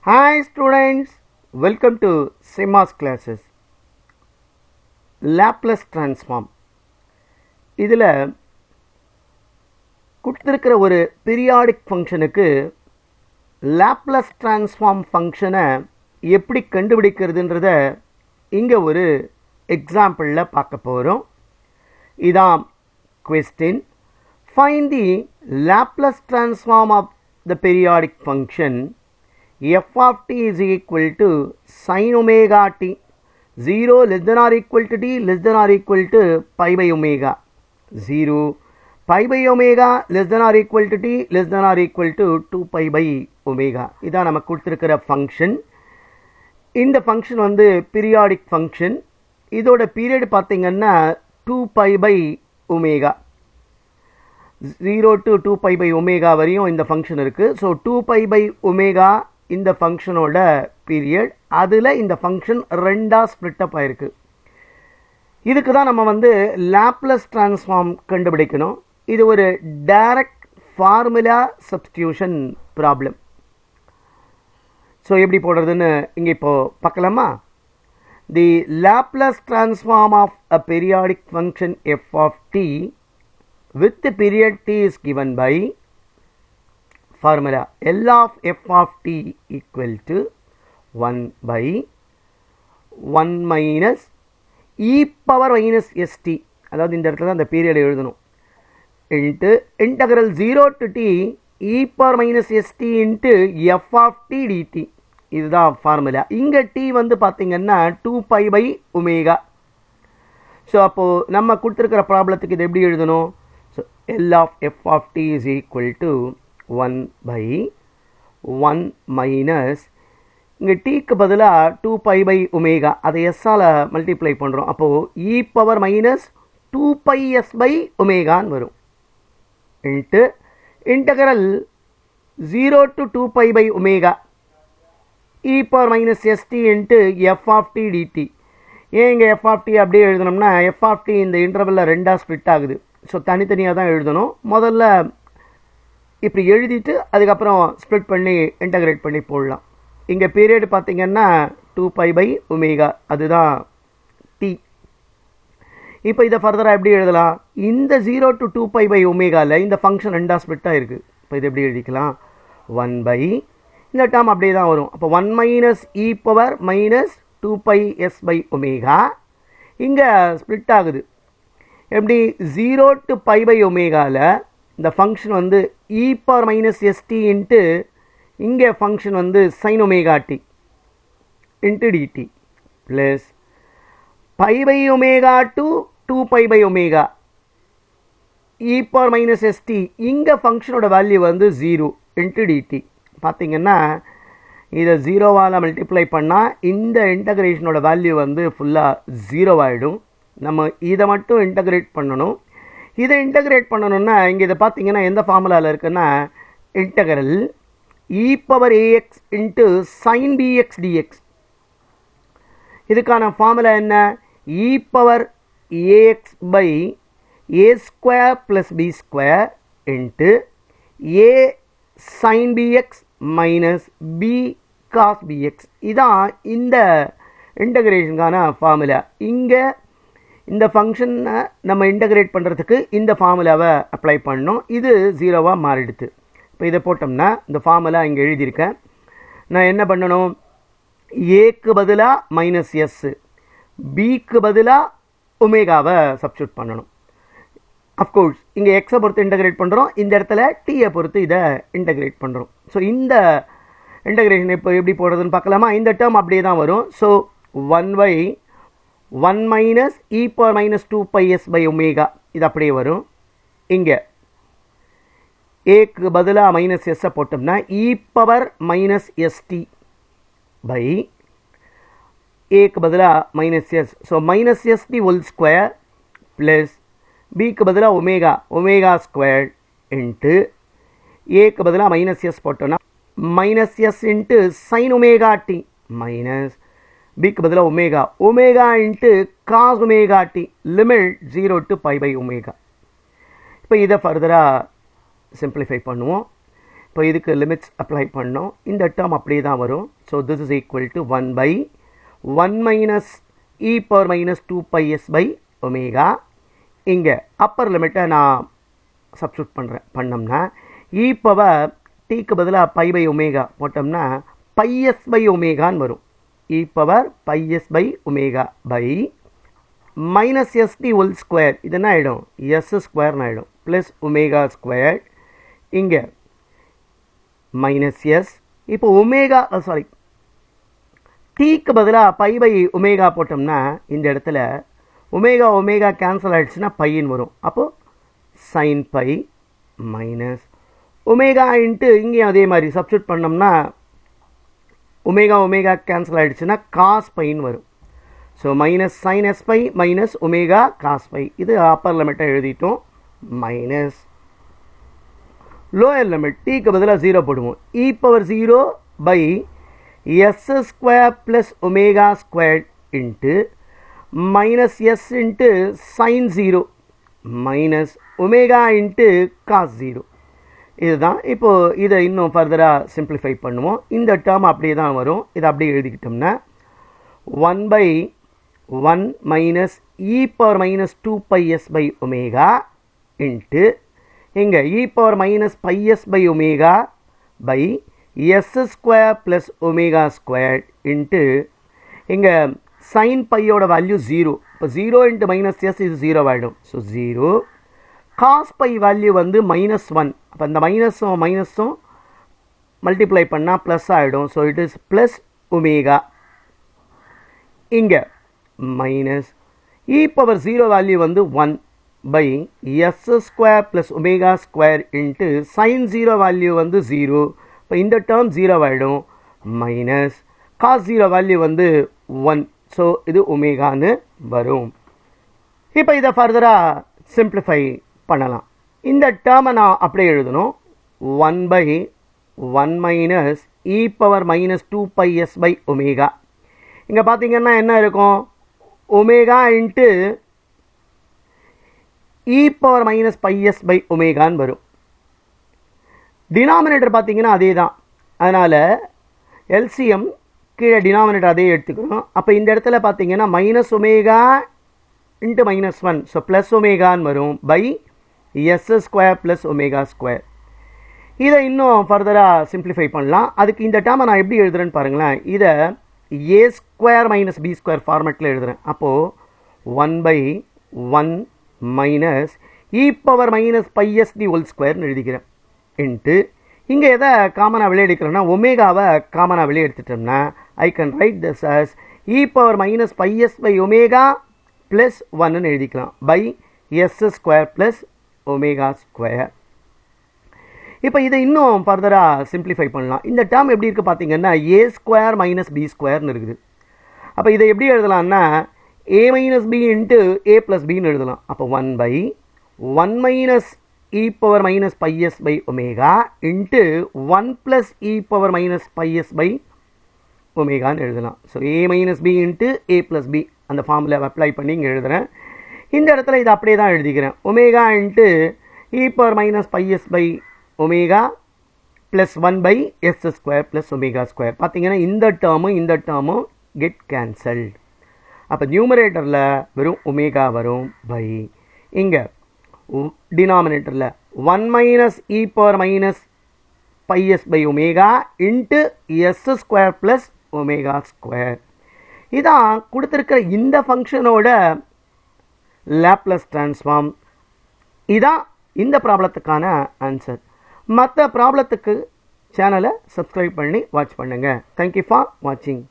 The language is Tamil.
Hi students, welcome to Sema's classes. Laplace transform. இதில் கொடுத்திருக்கிற ஒரு பீரியாடிக் ஃபங்க்ஷனுக்கு லாப்லஸ் டிரான்ஸ்ஃபார்ம் ஃபங்க்ஷனை எப்படி கண்டுபிடிக்கிறதுன்றத இங்கே ஒரு எக்ஸாம்பிளில் பார்க்க போகிறோம். இதான் question. Find the Laplace transform of the periodic function f of t is equal to sin omega t 0 less than or equal to t less than or equal to pi by omega 0 pi by omega less than or equal to t less than or equal to 2 pi by omega. இதான் நமக்கு கொடுத்திருக்கிற ஃபங்க்ஷன். இந்த ஃபங்க்ஷன் வந்து பீரியாடிக் ஃபங்க்ஷன். இதோட பீரியட் பார்த்தீங்கன்னா 2 pi by omega 0 to 2 pi by omega வரையும் இந்த ஃபங்க்ஷன் இருக்குது. ஸோ 2 pi by omega இந்த ஃபங்க்ஷனோட பீரியட். அதில் இந்த ஃபங்க்ஷன் ரெண்டாக ஸ்ப்ளிட்டப் ஆயிருக்கு. இதுக்கு தான் நம்ம வந்து லாப்லஸ் டிரான்ஸ்ஃபார்ம் கண்டுபிடிக்கணும். இது ஒரு direct formula substitution problem. So எப்படி போடுறதுன்னு இங்கே இப்போது பார்க்கலாமா? The Laplace transform of a periodic function f of t with the period t is given by formula L of f of t equal to 1 by 1 minus e power minus st, அதாவது இந்த இடத்துல தான் அந்த பீரியட் எழுதணும், into integral 0 to t e power minus st into f of t dt. இதுதான் ஃபார்முலா. இங்கே t வந்து பார்த்தீங்கன்னா 2 pi by omega. ஸோ அப்போது நம்ம கொடுத்துருக்கிற ப்ராப்ளத்துக்கு இது எப்படி எழுதணும்? So L of f of t is equal to 1 by 1 minus இங்கே டீக்கு பதிலாக 2 pi by omega, அதை எஸ்ஸால் மல்டிப்ளை பண்ணுறோம். அப்போது e power minus 2 pi s by ஒமேகான்னு வரும். Into integral 0 to 2 pi by omega e power minus st into f of t dt. ஏன் இங்கே f of t அப்படியே எழுதணும்னா f of t இந்த இன்டர்வலில் ரெண்டாக ஸ்ப்ளிட் ஆகுது. ஸோ தனித்தனியாக தான் எழுதணும். முதல்ல இப்படி எழுதிட்டு அதுக்கப்புறம் ஸ்ப்ளிட் பண்ணி இன்டகிரேட் பண்ணி போடலாம். இங்கே பீரியட் பார்த்திங்கன்னா 2 pi by omega, அதுதான் t. இப்போ இதை ஃபர்தராக எப்படி எழுதலாம்? இந்த 0 to 2 pi by ஒமேகாவில் இந்த ஃபங்க்ஷன் ரெண்டாக ஸ்ப்ளிட்டாக இருக்குது. இப்போ இது எப்படி எழுதிக்கலாம்? 1 by இந்த டேர்ம் அப்படியே தான் வரும். அப்போ 1 minus e power minus 2 pi s by omega இங்கே ஸ்ப்ளிட் ஆகுது. எப்படி? 0 to pi by ஒமேகாவில் இந்த ஃபங்க்ஷன் வந்து e power minus st into இங்கே ஃபங்க்ஷன் வந்து sin omega t into dt plus pi by omega to 2 pi by omega e power minus st இங்கே ஃபங்க்ஷனோட வேல்யூ வந்து 0 இன்ட்டு dt. பார்த்திங்கன்னா இதை 0வால் மல்டிப்ளை பண்ணால் இந்த இன்டகிரேஷனோட வேல்யூ வந்து ஃபுல்லாக 0 ஆகிடும். நம்ம இதை மட்டும் இன்டகிரேட் பண்ணணும். இதை இன்டகிரேட் பண்ணணும்னா இங்கே இதை பார்த்தீங்கன்னா எந்த ஃபார்முலாவில் இருக்குன்னா integral e power a x into sine b x d x. இதுக்கான ஃபார்முலா என்ன? E power a x by a square plus b square into a sine b x minus b cos b x. இதான் இந்த இன்டகிரேஷனுக்கான ஃபார்முலா. இங்கே இந்த ஃபங்க்ஷனை நம்ம இன்டகிரேட் பண்ணுறதுக்கு இந்த ஃபார்முலாவை அப்ளை பண்ணோம். இது 0வாக மாறிடுது. இப்போ இதை போட்டோம்னா இந்த ஃபார்முலா இங்கே எழுதியிருக்கேன். நான் என்ன பண்ணணும்? ஏக்கு பதிலாக மைனஸ் எஸ், பிக்கு பதிலாக ஒமேகாவை சப்ஸ்டியூட் பண்ணணும். அஃப்கோர்ஸ் இங்கே எக்ஸை பொறுத்து இன்டகிரேட் பண்ணுறோம், இந்த இடத்துல டீயை பொறுத்து இதை இன்டகிரேட் பண்ணுறோம். ஸோ இந்த இன்டகிரேஷன் இப்போ எப்படி போடுறதுன்னு பார்க்கலாமா? இந்த டேர்ம் அப்படியே தான் வரும். So 1 by 1 minus e power minus 2 pi s by omega இது அப்படியே வரும். இங்கே ஏக்கு பதிலாக மைனஸ் எஸ்ஸை போட்டோம்னா e power minus s t by ஏக்கு பதிலாக minus s, so minus s t whole square plus பிக்கு பதிலாக ஒமேகா ஒமேகா ஸ்கொயர் இன்ட்டு ஏக்கு பதிலாக மைனஸ் எஸ் போட்டோம்னா minus s into sine omega t minus பிக்கு பதிலாக omega omega into cos omega t limit 0 to pi by omega. இப்போ இதை ஃபர்தராக சிம்பிளிஃபை பண்ணுவோம். இப்போ இதுக்கு லிமிட்ஸ் அப்ளை பண்ணோம். இந்த டேர்ம் அப்படியே தான் வரும். So this is equal to 1/1 minus e power minus 2πs by omega. இங்கே அப்பர் லிமிட்டை நான் சப்ஸ்டியூட் பண்ணோம்னா இ பவர் டீக்கு பதிலாக பை பை ஒமேகா போட்டோம்னா πs பை ஒமேகான்னு வரும். E power πs by omega by minus s t whole square. இது என்ன ஆகிடும்? எஸ் ஸ்கொயர்னு ஆகிடும். Plus omega square. இங்கே மைனஸ் எஸ். இப்போ ஒமேகா சாரி டீக்கு பதிலாக பை பை ஒமேகா போட்டோம்னா இந்த இடத்துல ஒமேகா ஒமேகா கேன்சல் ஆகிடுச்சுன்னா பையின்னு வரும். அப்போது sine pi minus omega into இங்கேயும் அதே மாதிரி சப்ஸ்டியூட் பண்ணோம்னா ஒமேகா ஒமேகா கேன்சல் ஆகிடுச்சுன்னா காஸ் பைன்னு வரும். So minus sine s pi minus omega cos pi. இது அப்பர் லிமிட்டை எழுதிட்டோம். மைனஸ் லோயர் லிமிட் டீக்கு பதிலாக 0 போடுவோம். E power 0 by s square plus omega square into minus s into sine 0 minus omega into cos 0. இதுதான். இப்போது இதை இன்னும் ஃபர்தராக சிம்பிளிஃபை பண்ணுவோம். இந்த டேர்ம் அப்படியே தான் வரும். இதை அப்படியே எழுதிக்கிட்டோம்னா 1/1 minus e power minus 2πs by omega into இங்கே e power minus πs by omega by s square plus omega square into இங்கே சைன் பையோட வேல்யூ 0. இப்போ 0 இன்ட்டு மைனஸ் எஸ் இது 0 ஆகிடும். ஸோ 0 காஸ் பை வேல்யூ வந்து -1. அப்போ இந்த மைனஸும் மல்டிப்ளை பண்ணால் ப்ளஸ் ஆகிடும். So it is plus omega. இங்கே மைனஸ் இ பவர் 0 வேல்யூ வந்து 1 by s square plus omega square into sine 0 value வந்து 0. இப்போ இந்த டேர்ம் 0 ஆகிடும். மைனஸ் காஸ் 0 வேல்யூ வந்து 1. ஸோ இது ஒமேகான்னு வரும். இப்போ இதை ஃபர்தராக சிம்பிளிஃபை பண்ணலாம். இந்த டேர்மை நான் அப்படியே எழுதணும். 1/1 minus e power minus 2πs by omega. இங்கே பார்த்தீங்கன்னா என்ன இருக்கும்? Omega into e power minus πs by ஒமேகான்னு வரும். டினாமினேட்டர் பார்த்தீங்கன்னா அதே தான். அதனால் எல்சிஎம் கீழே டினாமினேட்டர் அதே எடுத்துக்கணும். அப்போ இந்த இடத்துல பார்த்தீங்கன்னா minus omega into -1. So plus ஒமேகான்னு வரும் by s square plus omega square. இதை இன்னும் ஃபர்தராக சிம்பிளிஃபை பண்ணலாம். அதுக்கு இந்த டேர்மை நான் எப்படி எழுதுறேன்னு பாருங்களேன். இதை ஏ ஸ்கொயர் மைனஸ் பி ஸ்கொயர் ஃபார்மேட்டில் எழுதுகிறேன். அப்போது 1/1 minus e power minus πs the whole ஸ்கொயர்னு எழுதிக்கிறேன். இன்ட்டு இங்கே எதை காமனாக வெளியே எடுக்கிறேன்னா ஒமேகாவை காமனாக வெளியே எடுத்துட்டோம்னா I can write this as e power minus πs by omega plus 1ன்னு எழுதிக்கலாம் by s square plus omega square. இப்போ இதை இன்னும் ஃபர்தராக சிம்பிளிஃபை பண்ணலாம். இந்த டேர்ம் எப்படி இருக்குது பார்த்தீங்கன்னா ஏ ஸ்கொயர் மைனஸ் பி ஸ்கொயர்னு இருக்குது. அப்போ இதை எப்படி எழுதலாம்னா A minus B into A plus பின்னு எழுதலாம். அப்போ 1/1 minus e power minus πs by omega into 1 plus e power minus πs by ஒமேகான்னு எழுதலாம். So A minus B into A plus B அந்த ஃபார்மில் அப்ளை பண்ணி இங்கே எழுதுகிறேன். இந்த இடத்துல இதை அப்படியே தான் எழுதிக்கிறேன். Omega into e power minus πs by omega plus 1 by s square plus omega square. பார்த்தீங்கன்னா இந்த டேர்மும் கெட் கேன்சல்ட். அப்போ நியூமரேட்டரில் வெறும் ஒமேகா வரும் பை இங்கே டினாமினேட்டரில் 1 minus e power minus πs by omega into s square plus omega square. இதான் கொடுத்துருக்கிற இந்த ஃபங்க்ஷனோட லேப்லஸ் ட்ரான்ஸ்ஃபார்ம். இதான் இந்த ப்ராப்ளத்துக்கான ஆன்சர். மற்ற ப்ராப்ளத்துக்கு சேனலை சப்ஸ்கிரைப் பண்ணி வாட்ச் பண்ணுங்கள். தேங்க்யூ ஃபார் வாட்சிங்.